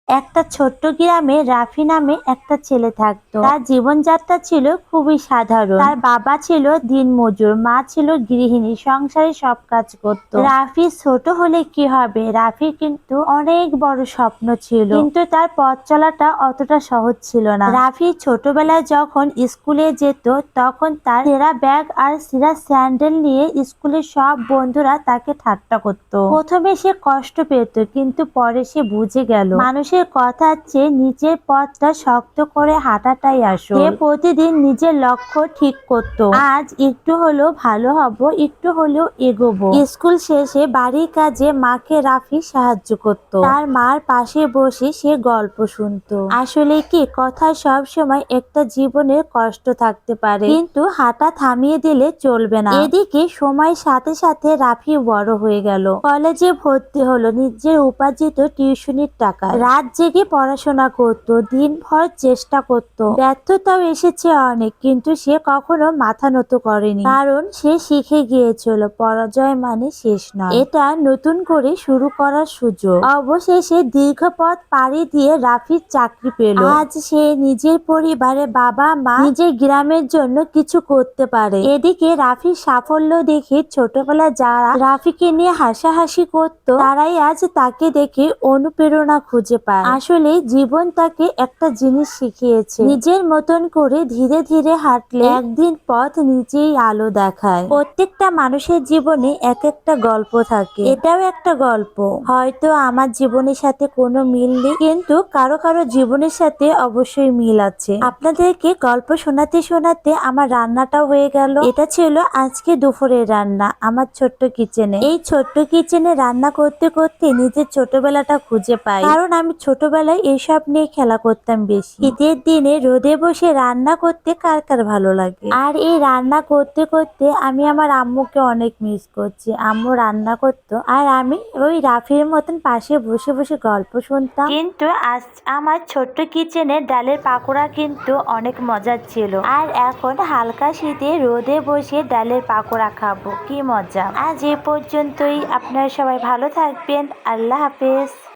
একটা ছোট্ট গ্রামে রাফি নামে একটা ছেলে থাকতো। তার জীবনযাত্রা ছিল খুবই সাধারণ। তার বাবা ছিল দিনমজুর, মা ছিল গৃহিণী, সংসারে সব কাজ করত। রাফি ছোট হলে কি হবে, রাফির কিন্তু অনেক বড় স্বপ্ন ছিল, কিন্তু তার পথ চলাটা অতটা সহজ ছিল না। রাফি ছোটবেলায় যখন স্কুলে যেত তখন তার ছেঁড়া ব্যাগ আর ছেঁড়া স্যান্ডেল নিয়ে স্কুলের সব বন্ধুরা তাকে ঠাট্টা করত। প্রথমে সে কষ্ট পেত, কিন্তু পরে সে বুঝে গেল মানুষের কথার চেয়ে নিজের পথটা শক্ত করে হাঁটাটাই আসল। সে প্রতিদিন নিজের লক্ষ্য ঠিক করত। আজ একটু হলেও ভালো হব, একটু হলেও এগোবো। স্কুল শেষে বাড়ির কাজে মাকে রাফি সাহায্য করত। তার মার পাশে বসে সে গল্প শুনতো। আসলে কি, কথায় সব সময় একটা জীবনের কষ্ট থাকতে পারে, কিন্তু হাঁটা থামিয়ে দিলে চলবে না। এদিকে সময়ের সাথে সাথে রাফি বড় হয়ে গেল, কলেজে ভর্তি হলো, নিজের উপার্জিত টিউশনির টাকা রাত জেগে পড়াশোনা করত, দিনভর চেষ্টা করত। ব্যর্থতাও এসেছে অনেক, কিন্তু সে কখনো মাথা নত করেনি, কারণ সে শিখে গিয়েছিল পরাজয় মানে শেষ নয়, এটা নতুন করে শুরু করার সুযোগ। অবশেষে দীর্ঘ পথ পাড়ি দিয়ে রাফির চাকরি পেল। আজ সে নিজের পরিবারে, বাবা মা, নিজের গ্রামের জন্য কিছু করতে পারে। এদিকে রাফির সাফল্য দেখে ছোটবেলায় যারা রাফিকে নিয়ে হাসাহাসি করত, তারাই আজ তাকে দেখে অনুপ্রেরণা খুঁজে পায়। আসলে জীবন তাকে একটা জিনিস শিখিয়েছে, নিজের মতন করে ধীরে ধীরে হাঁটলে একদিন পথ নিজেই আলো দেখায়। প্রত্যেকটা মানুষের জীবনে এক একটা গল্প থাকে, এটাও একটা গল্প। হয়তো আমার জীবনের সাথে কোনো মিল নেই, কিন্তু কারো কারো জীবনের সাথে অবশ্যই মিল আছে। আপনাদেরকে গল্প শোনাতে শোনাতে আমার রান্নাটাও হয়ে গেল। এটা ছিল আজকে দুপুরের রান্না আমার ছোট্ট কিচেনে। এই ছোট্ট কিচেনে রান্না করতে করতে নিজের ছোটবেলাটা খুঁজে পাই, কারণ আমি ছোটবেলায় এইসব নিয়ে খেলা করতাম বেশি। শীতের দিনে রোদে বসে রান্না করতে কার কার ভালো লাগে। আর এই রান্না করতে করতে আমি আমার আম্মুকে অনেক মিস করছি। আম্মু রান্না করতো আর আমি ওই রাফির মতন পাশে বসে বসে গল্প শুনতাম। কিন্তু আজ আমার ছোট্ট কিচেনে ডালের পাকোড়া কিন্তু অনেক মজার ছিল। আর এখন হালকা শীতে রোদে বসে ডালের পাকোড়া খাবো, কি মজা। আজ এ পর্যন্তই। আপনারা সবাই ভালো থাকবেন। আল্লাহ হাফেজ।